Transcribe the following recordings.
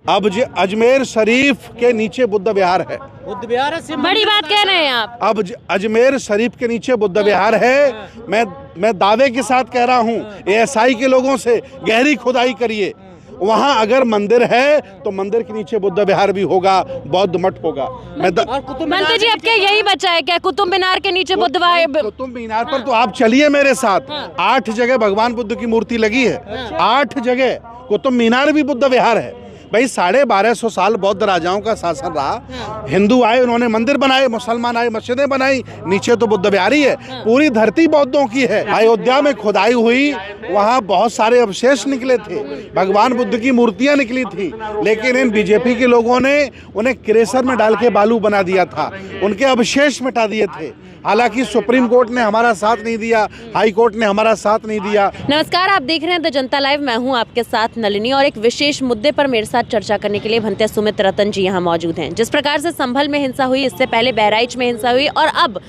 अब अजमेर शरीफ के नीचे बुद्ध विहार है। बुद्ध विहार है, बड़ी बात कह रहे हैं आप। अब अजमेर शरीफ के नीचे बुद्ध विहार है। मैं दावे के साथ कह रहा हूँ, ASI के लोगों से गहरी खुदाई करिए, वहाँ अगर मंदिर है तो मंदिर के नीचे बुद्ध विहार भी होगा, बौद्ध मठ होगा। मंत्री जी, अब क्या यही बचा है क्या, कुतुब मीनार के नीचे बुद्ध विहार? कुतुब मीनार पर तो आप चलिए मेरे साथ, 8 जगह भगवान बुद्ध की मूर्ति लगी है, 8 जगह। कुतुब मीनार भी बुद्ध विहार है भाई। 1250 साल बौद्ध राजाओं का शासन रहा। हिंदू आए, उन्होंने मंदिर बनाए, मुसलमान आए, मस्जिदें बनाई, नीचे तो बुद्ध विहार ही है। पूरी धरती बौद्धों की है। अयोध्या में खुदाई हुई, वहाँ बहुत सारे अवशेष निकले थे, भगवान बुद्ध की मूर्तियां निकली थी, लेकिन इन बीजेपी के लोगों ने उन्हें क्रेशर में डाल के बालू बना दिया था, उनके अवशेष मिटा दिए थे। हालांकि सुप्रीम कोर्ट ने हमारा साथ नहीं दिया, हाई कोर्ट ने हमारा साथ नहीं दिया। नमस्कार, आप देख रहे हैं द जनता लाइव। मैं हूं आपके साथ नलिनी, और एक विशेष मुद्दे पर मेरे साथ चर्चा करने के लिए भंते सुमित रतन जी यहां मौजूद हैं। जिस प्रकार से संभल में हिंसा हुई, इससे पहले बहराइच में हिंसा हुई, और अब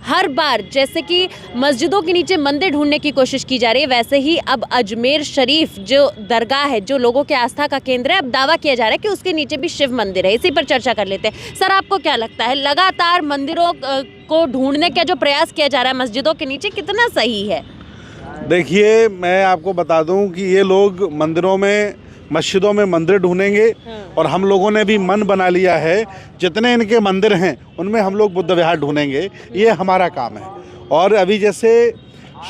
हर बार जैसे कि मस्जिदों के नीचे मंदिर ढूंढने की कोशिश की जा रही है, वैसे ही अब अजमेर शरीफ जो दरगाह है, जो लोगों के आस्था का केंद्र है, अब दावा किया जा रहा है कि उसके नीचे भी शिव मंदिर है। इसी पर चर्चा कर लेते हैं। सर, आपको क्या लगता है, लगातार मंदिरों को ढूंढने का जो प्रयास किया जा रहा है मस्जिदों के नीचे, कितना सही है? देखिए, मैं आपको बता दूं कि ये लोग मंदिरों में, मस्जिदों में मंदिर ढूंढेंगे, और हम लोगों ने भी मन बना लिया है, जितने इनके मंदिर हैं उनमें हम लोग बुद्ध विहार ढूंढेंगे। ये हमारा काम है। और अभी जैसे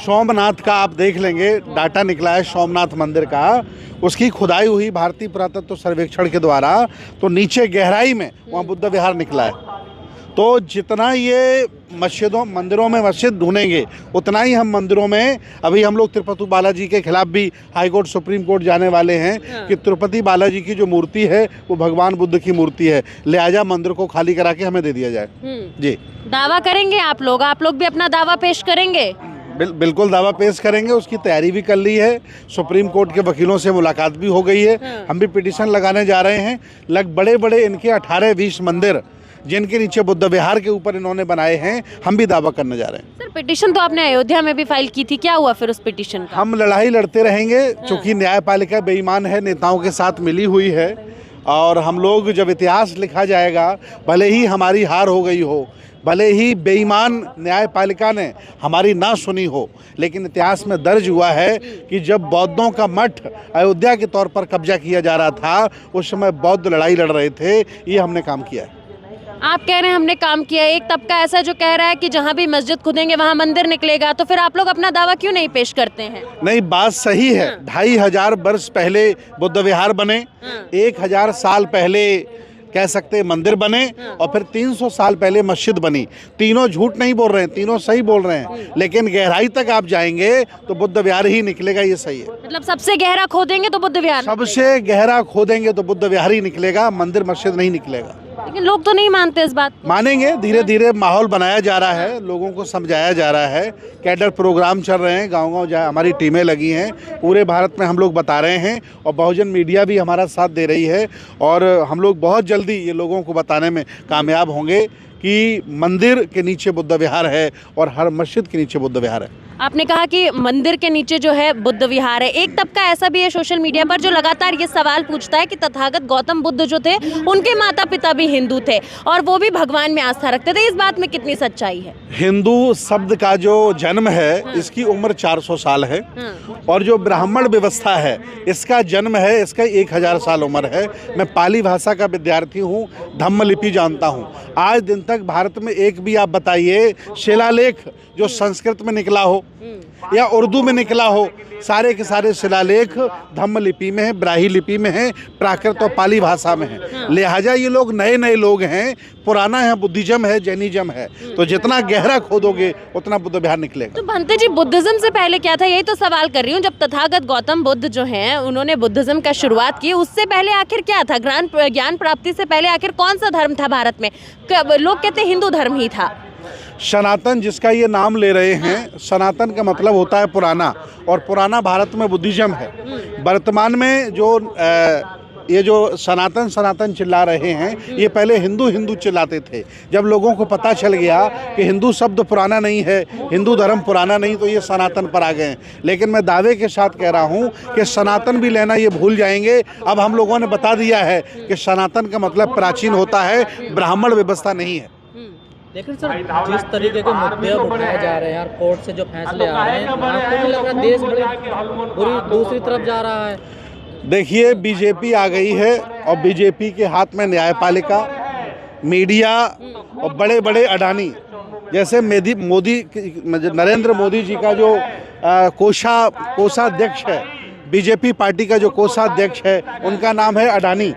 सोमनाथ का आप देख लेंगे, डाटा निकला है सोमनाथ मंदिर का, उसकी खुदाई हुई भारतीय पुरातत्व सर्वेक्षण के द्वारा, तो नीचे गहराई में वहाँ बुद्ध विहार निकला है। तो जितना ये मंदिरों में मस्जिद ढूंढेंगे, उतना ही हम मंदिरों में, अभी हम लोग तिरुपति बालाजी के खिलाफ भी हाई कोर्ट, सुप्रीम कोर्ट जाने वाले हैं कि तिरुपति बालाजी की जो मूर्ति है वो भगवान बुद्ध की मूर्ति है, लिहाजा मंदिर को खाली करा के हमें दे दिया जाए। जी, दावा करेंगे आप लोग भी अपना दावा पेश करेंगे? बिल्कुल दावा पेश करेंगे, उसकी तैयारी भी कर ली है। सुप्रीम कोर्ट के वकीलों से मुलाकात भी हो गई है। हम भी पिटीशन लगाने जा रहे हैं। बड़े बड़े इनके 18-20 मंदिर जिनके नीचे बुद्ध विहार के ऊपर इन्होंने बनाए हैं, हम भी दावा करने जा रहे हैं। सर, पिटीशन तो आपने अयोध्या में भी फाइल की थी, क्या हुआ फिर उस पिटीशन का? हम लड़ाई लड़ते रहेंगे, क्योंकि न्यायपालिका बेईमान है, नेताओं के साथ मिली हुई है, और हम लोग जब इतिहास लिखा जाएगा, भले ही हमारी हार हो गई हो, भले ही बेईमान न्यायपालिका ने हमारी ना सुनी हो, लेकिन इतिहास में दर्ज हुआ है कि जब बौद्धों का मठ अयोध्या के तौर पर कब्जा किया जा रहा था, उस समय बौद्ध लड़ाई लड़ रहे थे। ये हमने काम किया है। आप कह रहे हैं हमने काम किया है, एक तबका ऐसा जो कह रहा है कि जहां भी मस्जिद खुदेंगे वहां मंदिर निकलेगा, तो फिर आप लोग अपना दावा क्यों नहीं पेश करते हैं? नहीं, बात सही है। 2500 वर्ष पहले बुद्ध विहार बने, 1000 साल पहले कह सकते मंदिर बने, और फिर 300 साल पहले मस्जिद बनी। तीनों झूठ नहीं बोल रहे हैं, तीनों सही बोल रहे हैं, लेकिन गहराई तक आप जाएंगे तो बुद्ध विहार ही निकलेगा, ये सही है। मतलब सबसे गहरा खोदेंगे तो बुद्ध विहार, सबसे गहरा खोदेंगे तो बुद्ध विहार ही निकलेगा, मंदिर मस्जिद नहीं निकलेगा। लेकिन लोग तो नहीं मानते इस बात को। मानेंगे, धीरे धीरे माहौल बनाया जा रहा है, लोगों को समझाया जा रहा है, कैडर प्रोग्राम चल रहे हैं, गांव-गांव जहाँ हमारी टीमें लगी हैं, पूरे भारत में हम लोग बता रहे हैं, और बहुजन मीडिया भी हमारा साथ दे रही है, और हम लोग बहुत जल्दी ये लोगों को बताने में कामयाब होंगे कि मंदिर के नीचे बुद्ध विहार है और हर मस्जिद के नीचे बुद्ध विहार है। आपने कहा कि मंदिर के नीचे जो है बुद्ध विहार है। एक तबका ऐसा भी है सोशल मीडिया पर जो लगातार ये सवाल पूछता है कि तथागत गौतम बुद्ध जो थे, उनके माता पिता भी हिंदू थे और वो भी भगवान में आस्था रखते थे। इस बात में कितनी सच्चाई है? हिंदू शब्द का जो जन्म है, इसकी उम्र 400 साल है, और जो ब्राह्मण व्यवस्था है, इसका जन्म है, इसका 1000 साल उम्र है। मैं पाली भाषा का विद्यार्थी हूँ, धम्म लिपि जानता हूँ। आज दिन तक भारत में एक भी आप बताइए शिलालेख जो संस्कृत में निकला हो या उर्दू में निकला हो, सारे के सारे शिलालेख धम्म लिपि में है, ब्राही लिपि में है, प्राकृत और पाली भाषा में है। लिहाजा ये लोग नए नए लोग हैं, पुराना है, बुद्धिज्म है, जैनिज्म है, तो जितना गहरा खोदोगे उतना बुद्ध विहार निकलेगा। तो भंते जी, बुद्धिज्म से पहले क्या था? यही तो सवाल कर रही हूँ। जब तथागत गौतम बुद्ध जो हैं, उन्होंने बुद्धिज्म का शुरुआत की, उससे पहले आखिर क्या था? ज्ञान प्राप्ति से पहले आखिर कौन सा धर्म था भारत में? लोग कहते हैं हिंदू धर्म ही था। सनातन जिसका ये नाम ले रहे हैं, सनातन का मतलब होता है पुराना, और पुराना भारत में बुद्धिज्म है। वर्तमान में जो ये जो सनातन सनातन चिल्ला रहे हैं, ये पहले हिंदू हिंदू चिल्लाते थे। जब लोगों को पता चल गया कि हिंदू शब्द पुराना नहीं है, हिंदू धर्म पुराना नहीं, तो ये सनातन पर आ गए हैं। लेकिन मैं दावे के साथ कह रहा हूँ कि सनातन भी लेना ये भूल जाएंगे। अब हम लोगों ने बता दिया है कि सनातन का मतलब प्राचीन होता है, ब्राह्मण व्यवस्था नहीं है। लेकिन सर, जिस तरीके के मुद्दे अब उठाए जा रहे हैं और कोर्ट से जो फैसले आ रहे हैं, आपको नहीं लग रहा देश बड़ी बुरी दूसरी तरफ जा रहा है? देखिए, बीजेपी आ गई है और बीजेपी के हाथ में न्यायपालिका, मीडिया और बड़े बड़े अडानी, जैसे नरेंद्र मोदी जी का जो कोषाध्यक्ष है, बीजेपी पार्टी का जो कोषाध्यक्ष है, उनका नाम है अडानी।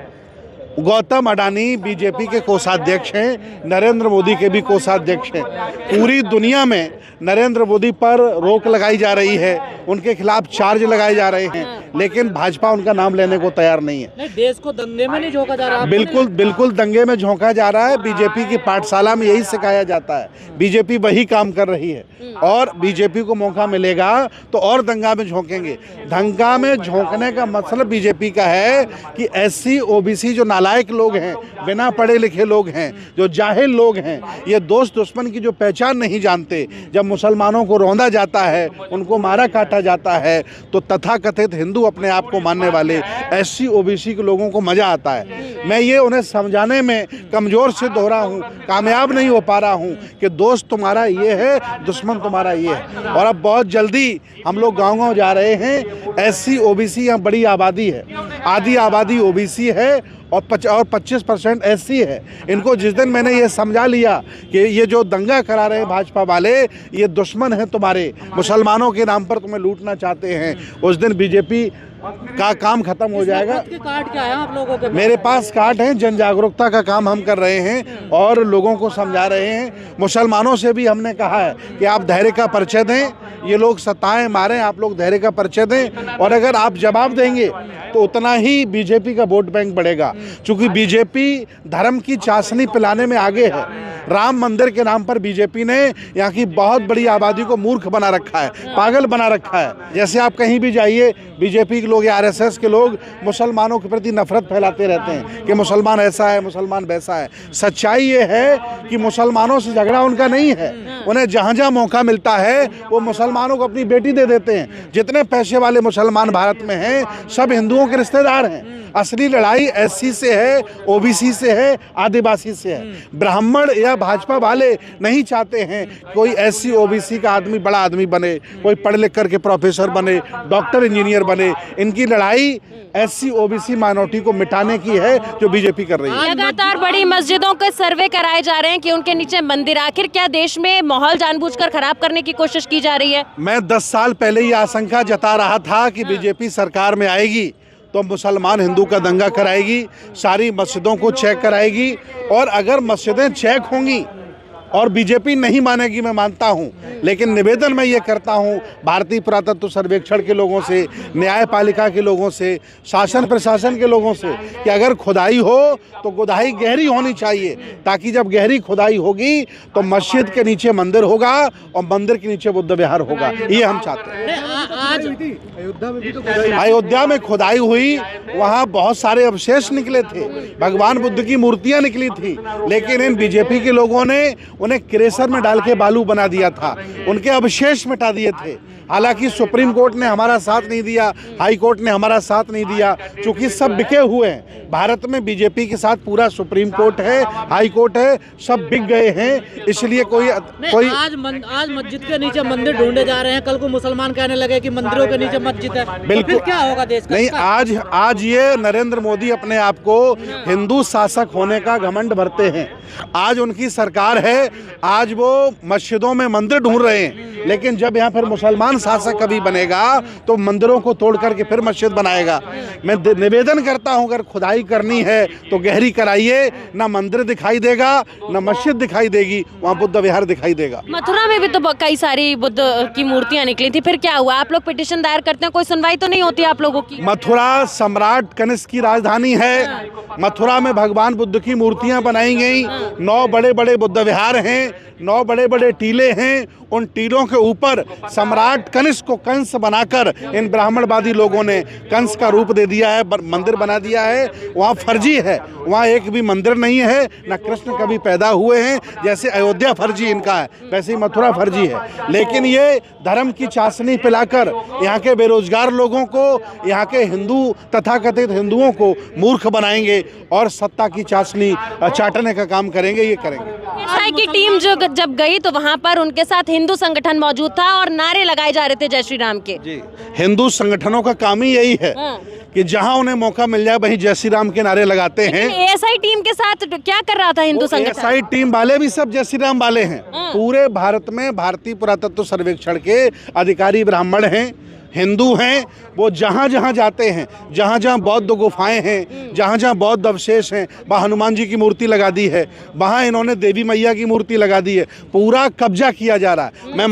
गौतम अडानी बीजेपी के कोषाध्यक्ष हैं, नरेंद्र मोदी के भी कोषाध्यक्ष हैं। पूरी दुनिया में नरेंद्र मोदी पर रोक लगाई जा रही है, उनके खिलाफ चार्ज लगाए जा रहे हैं, लेकिन भाजपा उनका नाम लेने को तैयार नहीं है। नहीं, देश को दंगे में नहीं झोंका जा रहा? बिल्कुल दंगे में झोंका जा रहा है। बीजेपी की पाठशाला में यही सिखाया जाता है, बीजेपी वही काम कर रही है, और बीजेपी को मौका मिलेगा तो और दंगा में झोंकेंगे। दंगा में झोंकने का मतलब बीजेपी का है कि SC OBC जो नालायक लोग हैं, बिना पढ़े लिखे लोग हैं, जो जाहिल लोग हैं, ये दोस्त दुश्मन की जो पहचान नहीं जानते, जब मुसलमानों को रौंदा जाता है, उनको मारा काटा जाता है, तो तथाकथित हिंदू अपने आप को मानने वाले SC OBC के लोगों को मज़ा आता है। मैं ये उन्हें समझाने में कमज़ोर सिद्ध हो रहा हूँ, कामयाब नहीं हो पा रहा हूँ कि दोस्त तुम्हारा ये है, दुश्मन तुम्हारा ये है। और अब बहुत जल्दी हम लोग गाँव-गाँव जा रहे हैं। SC OBC यहाँ बड़ी आबादी है, आधी आबादी OBC है और 25% SC है। इनको जिस दिन मैंने ये समझा लिया कि ये जो दंगा करा रहे हैं भाजपा वाले, ये दुश्मन हैं तुम्हारे, मुसलमानों के नाम पर तुम्हें लूटना चाहते हैं, उस दिन बीजेपी का काम खत्म हो जाएगा। कार्ड क्या है आप लोगों के? मेरे पास कार्ड हैं, जन जागरूकता का काम हम कर रहे हैं और लोगों को समझा रहे हैं। मुसलमानों से भी हमने कहा है कि आप धैर्य का परिचय दें, ये लोग सताएं मारें, आप लोग धैर्य का परिचय दें, और अगर आप जवाब देंगे तो उतना ही बीजेपी का वोट बैंक बढ़ेगा। क्योंकि बीजेपी धर्म की चाशनी पिलाने में आगे है। राम मंदिर के नाम पर बीजेपी ने यहाँ की बहुत बड़ी आबादी को मूर्ख बना रखा है, पागल बना रखा है। जैसे आप कहीं भी जाइए, बीजेपी के लोग या RSS के लोग मुसलमानों के प्रति नफरत फैलाते रहते हैं कि मुसलमान ऐसा है, मुसलमान वैसा है। सच्चाई ये है कि मुसलमानों से झगड़ा उनका नहीं है, उन्हें जहाँ जहाँ मौका मिलता है वो मुसलमानों को अपनी बेटी दे देते हैं। जितने पैसे वाले मुसलमान भारत में हैं, सब हिंदुओं के रिश्तेदार हैं। असली लड़ाई SC से है, OBC से है, आदिवासी से है। ब्राह्मण या भाजपा वाले नहीं चाहते हैं कोई SC OBC का आदमी बड़ा आदमी बने, कोई पढ़ लिख करके प्रोफेसर बने, डॉक्टर इंजीनियर बने। इनकी लड़ाई SC OBC माइनॉरिटी को मिटाने की है, जो बीजेपी कर रही है। लगातार बड़ी मस्जिदों के सर्वे कराए जा रहे हैं कि उनके नीचे मंदिर, आखिर क्या देश में माहौल जानबूझकर खराब करने की कोशिश की जा रही है? मैं 10 साल पहले ये आशंका जता रहा था कि बीजेपी सरकार में आएगी तो मुसलमान हिंदू का दंगा कराएगी, सारी मस्जिदों को चेक कराएगी, और अगर मस्जिदें चेक होंगी और बीजेपी नहीं मानेगी, मैं मानता हूं, लेकिन निवेदन मैं ये करता हूं भारतीय पुरातत्व सर्वेक्षण के लोगों से, न्यायपालिका के लोगों से, शासन प्रशासन के लोगों से, कि अगर खुदाई हो तो खुदाई गहरी होनी चाहिए, ताकि जब गहरी खुदाई होगी तो मस्जिद के नीचे मंदिर होगा और मंदिर के नीचे बुद्ध विहार होगा। ये हम चाहते हैं। आज अयोध्या में खुदाई हुई, वहाँ बहुत सारे अवशेष निकले थे, भगवान बुद्ध की मूर्तियाँ निकली थी, लेकिन इन बीजेपी के लोगों ने उन्हें क्रेशर में डाल के बालू बना दिया था, उनके अवशेष मिटा दिए थे। हालांकि सुप्रीम कोर्ट ने हमारा साथ नहीं दिया, हाई कोर्ट ने हमारा साथ नहीं दिया, क्योंकि सब बिके हुए हैं। भारत में बीजेपी के साथ पूरा सुप्रीम कोर्ट है, हाई कोर्ट है, सब बिक गए हैं। इसलिए कोई आज मस्जिद के नीचे मंदिर ढूंढे जा रहे हैं, कल को मुसलमान कहने लगे कि मंदिरों के नीचे मस्जिद है, बिल्कुल, तो फिर क्या होगा देश का? नहीं, आज ये नरेंद्र मोदी अपने आप को हिंदू शासक होने का घमंड भरते हैं। आज उनकी सरकार है, आज वो मस्जिदों में मंदिर ढूंढ रहे हैं, लेकिन जब यहाँ फिर मुसलमान शासक कभी बनेगा तो मंदिरों को तोड़ करके फिर मस्जिद बनाएगा। मैं निवेदन करता हूं, अगर खुदाई करनी है तो गहरी कराइए, ना मंदिर दिखाई देगा ना मस्जिद दिखाई देगी, वहाँ बुद्ध विहार दिखाई देगा। मथुरा में भी तो कई सारी बुद्ध की मूर्तियां निकली थी, फिर क्या हुआ? आप लोग पिटीशन दायर करते हैं, कोई सुनवाई तो नहीं होती आप लोगों की? मथुरा सम्राट कनिष्क की राजधानी है। मथुरा में भगवान बुद्ध की मूर्तियां बनाई गई, 9 बड़े बड़े बुद्ध विहार हैं, 9 बड़े बड़े टीले हैं, उन टीलों के ऊपर सम्राट कनिष्क को कंस बनाकर इन ब्राह्मणवादी लोगों ने कंस का रूप दे दिया है, मंदिर बना दिया है। वहाँ फर्जी है, वहाँ एक भी मंदिर नहीं है, न कृष्ण कभी पैदा हुए हैं। जैसे अयोध्या फर्जी इनका है, वैसे ही मथुरा फर्जी है। लेकिन ये धर्म की चाशनी पिलाकर यहाँ के बेरोजगार लोगों को, यहाँ के हिंदू तथाकथित हिंदुओं को मूर्ख बनाएंगे और सत्ता की चाशनी चाटने का काम करेंगे। ये करेंगे। एसआई की टीम जो जब गई तो वहाँ पर उनके साथ हिंदू संगठन मौजूद था और नारे लगाए जा रहे थे जय श्री राम के। जी, हिंदू संगठनों का काम ही यही है कि जहां उन्हें मौका मिल जाए वहीं जय श्री राम के नारे लगाते हैं। एसआई टीम के साथ क्या कर रहा था हिंदू संगठन? एसआई टीम वाले भी सब जय श्री राम वाले हैं। पूरे भारत में भारतीय पुरातत्व सर्वेक्षण के अधिकारी ब्राह्मण हैं, हिंदू हैं। वो जहाँ जहाँ जाते हैं, जहाँ जहाँ बौद्ध गुफाएं हैं, जहाँ जहाँ बौद्ध अवशेष हैं, वहाँ हनुमान जी की मूर्ति लगा दी है, वहाँ इन्होंने देवी मैया की मूर्ति लगा दी है। पूरा कब्जा किया जा रहा है। मैं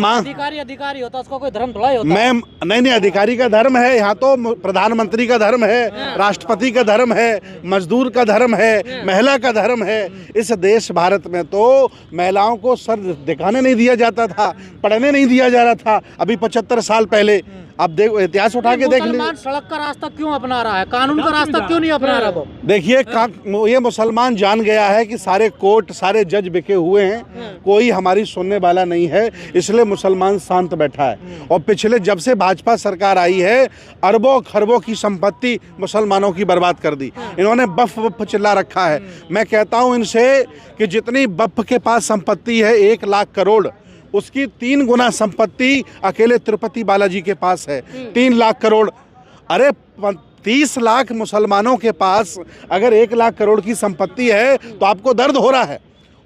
अधिकारी होता उसका कोई धर्म थोड़ा ही होता। मैं नहीं, अधिकारी का धर्म है। यहाँ तो प्रधानमंत्री का धर्म है, राष्ट्रपति का धर्म है, मजदूर का धर्म है, महिला का धर्म है। इस देश भारत में तो महिलाओं को सर दिखाने नहीं दिया जाता था, पढ़ने नहीं दिया जा रहा था अभी 75 साल पहले। अब देखो, इतिहास उठा के देख लीजिए। सड़क का रास्ता क्यों अपना रहा है, कानून का रास्ता क्यों नहीं अपना रहा? वो देखिए, ये मुसलमान जान गया है कि सारे कोर्ट, सारे जज बिके हुए हैं, कोई हमारी सुनने वाला नहीं है, इसलिए मुसलमान शांत बैठा है। और पिछले जब से भाजपा सरकार आई है, अरबों खरबों की संपत्ति मुसलमानों की बर्बाद कर दी। इन्होंने बफ चिल्ला रखा है। मैं कहता हूँ इनसे कि जितनी बफ के पास संपत्ति है 1 लाख करोड़, उसकी 3 गुना संपत्ति अकेले तिरुपति बालाजी के पास है, 3 लाख करोड़। अरे 30 लाख मुसलमानों के पास अगर 1 लाख करोड़ की संपत्ति है तो आपको दर्द हो रहा है,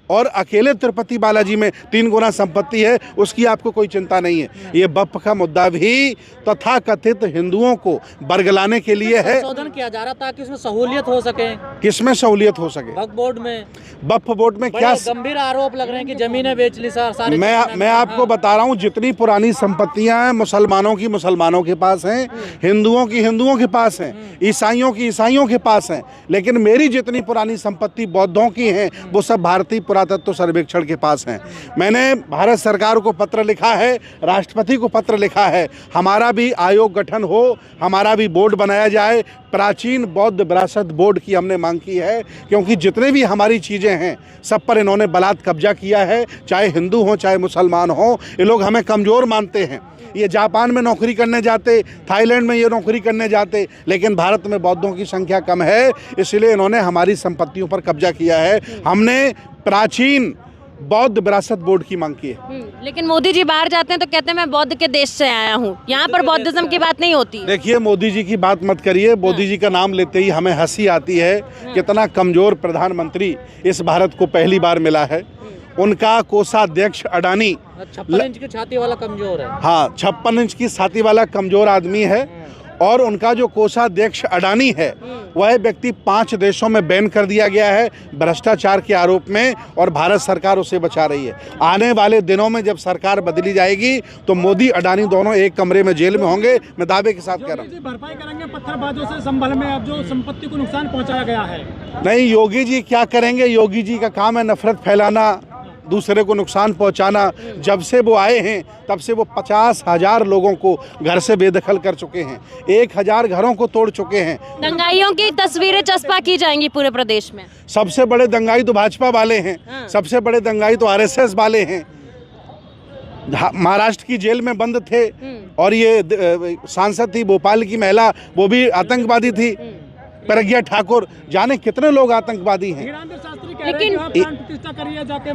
और अकेले तिरुपति बालाजी में 3 गुना संपत्ति है, उसकी आपको कोई चिंता नहीं है। ये बप का मुद्दा भी तथाकथित हिंदुओं को बरगलाने के लिए है। संशोधन किया जा रहा ताकि उसमें सहूलियत हो सके। किसमें सहूलियत हो सके? वक्फ बोर्ड में। वक्फ बोर्ड में क्या गंभीर आरोप लग रहे हैं कि जमीनें बेच ली सारी। मैं आपको बता रहा हूँ, जितनी पुरानी संपत्तियां हैं मुसलमानों की मुसलमानों के पास हैं, हिंदुओं की हिंदुओं के पास हैं, ईसाइयों की ईसाइयों के पास हैं, लेकिन मेरी जितनी पुरानी संपत्ति बौद्धों की है वो सब भारतीय पुरातत्व सर्वेक्षण के पास हैं। मैंने भारत सरकार को पत्र लिखा है, राष्ट्रपति को पत्र लिखा है, हमारा भी आयोग गठन हो, हमारा भी बोर्ड बनाया जाए। प्राचीन बौद्ध विरासत बोर्ड की हमने मांग की है, क्योंकि जितने भी हमारी चीज़ें हैं सब पर इन्होंने बलात् कब्जा किया है, चाहे हिंदू हो चाहे मुसलमान हो। ये लोग हमें कमज़ोर मानते हैं। ये जापान में नौकरी करने जाते, थाईलैंड में ये नौकरी करने जाते, लेकिन भारत में बौद्धों की संख्या कम है, इसलिए इन्होंने हमारी संपत्तियों पर कब्जा किया है। हमने प्राचीन बौद्ध विरासत बोर्ड की मांग की है। लेकिन मोदी जी बाहर जाते हैं तो कहते हैं मैं बौद्ध के देश से आया हूँ, यहाँ पर बौद्धिज्म की बात नहीं होती। देखिए, मोदी जी की बात मत करिए। मोदी जी का नाम लेते ही हमें हंसी आती है। कितना कमजोर प्रधानमंत्री इस भारत को पहली बार मिला है। उनका कोषाध्यक्ष अडानी 56 इंच की छाती वाला कमजोर है। हाँ, 56 इंच की छाती वाला कमजोर आदमी है। और उनका जो कोषाध्यक्ष अडानी है वह व्यक्ति 5 देशों में बैन कर दिया गया है भ्रष्टाचार के आरोप में, और भारत सरकार उसे बचा रही है। आने वाले दिनों में जब सरकार बदली जाएगी तो मोदी अडानी दोनों एक कमरे में जेल में होंगे। मैं दावे के साथ कह रहा हूँ। भरपाई करेंगे पत्थरबाजों से संभल में अब जो संपत्ति को नुकसान पहुंचाया गया है। नहीं, योगी जी क्या करेंगे? योगी जी का काम है नफरत फैलाना, दूसरे को नुकसान पहुंचाना। जब से वो आए हैं तब से वो 50,000 लोगों को घर से बेदखल कर चुके हैं, 1,000 घरों को तोड़ चुके हैं। दंगाइयों की तस्वीरें चस्पा की जाएंगी पूरे प्रदेश में। सबसे बड़े दंगाई तो भाजपा वाले हैं, सबसे बड़े दंगाई तो आरएसएस वाले हैं। महाराष्ट्र की जेल में बंद थे, और ये सांसद थी भोपाल की महिला, वो भी आतंकवादी थी। प्रज्ञा ठाकुर, जाने कितने लोग आतंकवादी हैं। लेकिन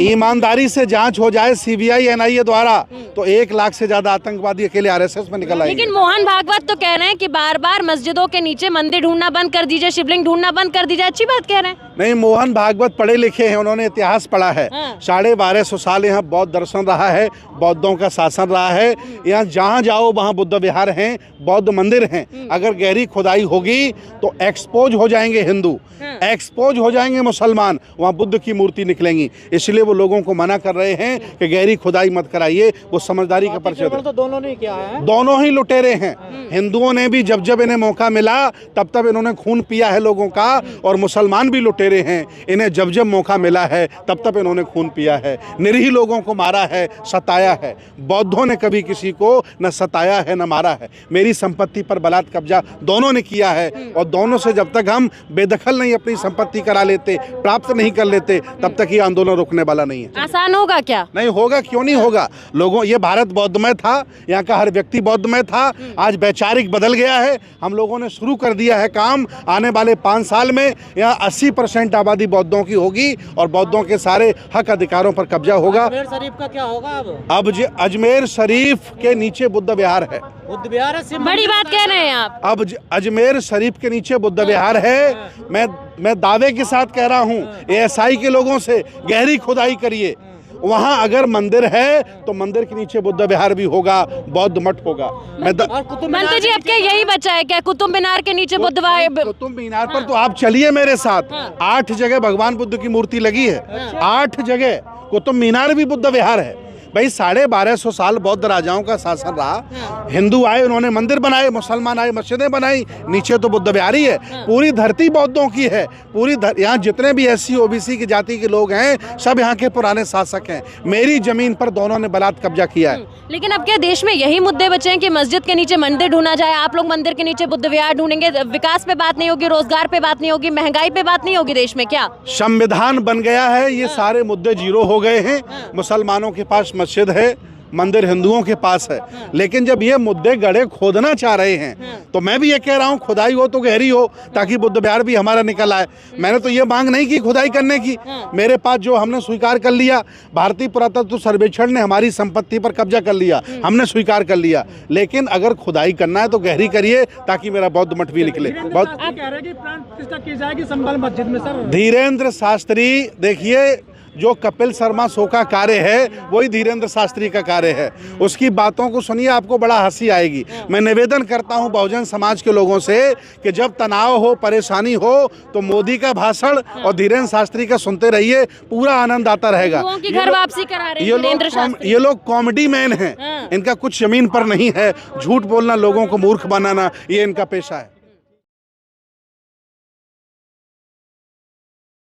ईमानदारी से जांच हो जाए सीबीआई एनआईए द्वारा तो 1 लाख से ज्यादा आतंकवादी अकेले आरएसएस में निकल आएंगे। लेकिन मोहन भागवत तो कह रहे हैं कि बार बार मस्जिदों के नीचे मंदिर ढूंढना बंद कर दीजिए, शिवलिंग ढूंढना बंद कर दीजिए। अच्छी बात कह रहे हैं। नहीं, मोहन भागवत पढ़े लिखे हैं, उन्होंने इतिहास पढ़ा है। 1250 साल यहाँ बौद्ध दर्शन रहा है, बौद्धों का शासन रहा है। यहाँ जहाँ जाओ वहाँ बुद्ध विहार हैं, बौद्ध मंदिर हैं। अगर गहरी खुदाई होगी तो एक्सपोज हो जाएंगे हिंदू, एक्सपोज हो जाएंगे मुसलमान, वहाँ बुद्ध की मूर्ति निकलेंगी। इसलिए वो लोगों को मना कर रहे हैं कि गहरी खुदाई मत कराइए। वो समझदारी का परिचय तो दोनों ने किया है, दोनों ही लुटेरे हैं। हिंदुओं ने भी जब जब इन्हें मौका मिला तब तब इन्होंने खून पिया है लोगों का, और मुसलमान भी लुटेरे हैं। इन्हें जब जब मौका मिला है तब तब इन्होंने खून पिया है, निरीह लोगों को मारा है, सताया है। बौद्धों ने कभी किसी को न सताया है न मारा है। मेरी संपत्ति पर बलात् कब्जा दोनों ने किया है, और दोनों से जब तक हम बेदखल नहीं अपनी संपत्ति करा लेते, प्राप्त नहीं कर लेते, तब तक ये आंदोलन रुकने वाला नहीं है। आसान होगा क्या? नहीं होगा, क्यों नहीं होगा। लोगों, ये भारत बौद्धमय था, यहाँ का हर व्यक्ति बौद्धमय था। आज वैचारिक बदल गया है। हम लोगों ने शुरू कर दिया है काम। आने वाले 5 साल में यहाँ 80% आबादी बौद्धों की होगी, और बौद्धों के सारे हक अधिकारों पर कब्जा होगा। अजमेर शरीफ का क्या होगा अब अजमेर शरीफ के नीचे बुद्ध विहार है। बुद्ध विहार है, बड़ी बात कह रहे हैं आप। अब अजमेर शरीफ के नीचे बुद्ध विहार है। मैं दावे के साथ कह रहा हूँ, ASI के लोगों से गहरी खुदाई करिए। वहाँ अगर मंदिर है तो मंदिर के नीचे बुद्ध विहार भी होगा, बौद्ध मठ होगा। मंत्री जी, अब क्या यही बचा है क्या? कुतुब मीनार के नीचे बुद्ध विहार? कुतुब मीनार पर तो आप चलिए मेरे साथ। 8 जगह भगवान बुद्ध की मूर्ति लगी है, 8 जगह। कुतुब मीनार भी बुद्ध विहार है। भाई 1250 साल बौद्ध राजाओं का शासन रहा। हिंदू आए, उन्होंने मंदिर बनाए, मुसलमान आए, मस्जिदें बनाई। नीचे तो बुद्ध विहार ही है। पूरी धरती बौद्धों की है। यहाँ जितने भी SC OBC की जाति के लोग हैं, सब यहाँ के पुराने शासक हैं। मेरी जमीन पर दोनों ने बलात् कब्जा किया है। लेकिन अब क्या देश में यही मुद्दे बचे हैं कि मस्जिद के नीचे मंदिर ढूंढा जाए? आप लोग मंदिर के नीचे बुद्ध विहार ढूंढेंगे, विकास पे बात नहीं होगी, रोजगार पे बात नहीं होगी, महंगाई पे बात नहीं होगी देश में क्या? संविधान बन गया है, ये सारे मुद्दे जीरो हो गए हैं। मुसलमानों के पास मस्जिद है, मंदिर हिंदुओं के पास है। लेकिन जब ये मुद्दे गड्ढे खोदना चाह रहे हैं, तो मैं भी ये कह रहा हूँ खुदाई हो तो गहरी हो, ताकि बुद्ध विहार भी हमारा निकल आए। मैंने तो ये मांग नहीं की खुदाई करने की। मेरे पास जो हमने स्वीकार कर लिया, भारतीय पुरातत्व सर्वेक्षण ने हमारी संपत्ति पर कब्जा कर लिया, हमने स्वीकार कर लिया। लेकिन अगर खुदाई करना है तो गहरी करिए, ताकि मेरा बौद्ध मठ भी निकले। बहुत कह रहे हैं कि प्राण प्रतिष्ठा की जाएगी संभल मस्जिद में सर। धीरेन्द्र शास्त्री, देखिए, जो कपिल शर्मा शो का कार्य है वही धीरेन्द्र शास्त्री का कार्य है। उसकी बातों को सुनिए, आपको बड़ा हंसी आएगी। मैं निवेदन करता हूं बहुजन समाज के लोगों से कि जब तनाव हो, परेशानी हो, तो मोदी का भाषण और धीरेन्द्र शास्त्री का सुनते रहिए, पूरा आनंद आता रहेगा। घर वापसी करा रहे हैं ये लोग कॉमेडी मैन हैं। इनका कुछ जमीन पर नहीं है। झूठ बोलना, लोगों को मूर्ख बनाना, ये इनका पेशा है।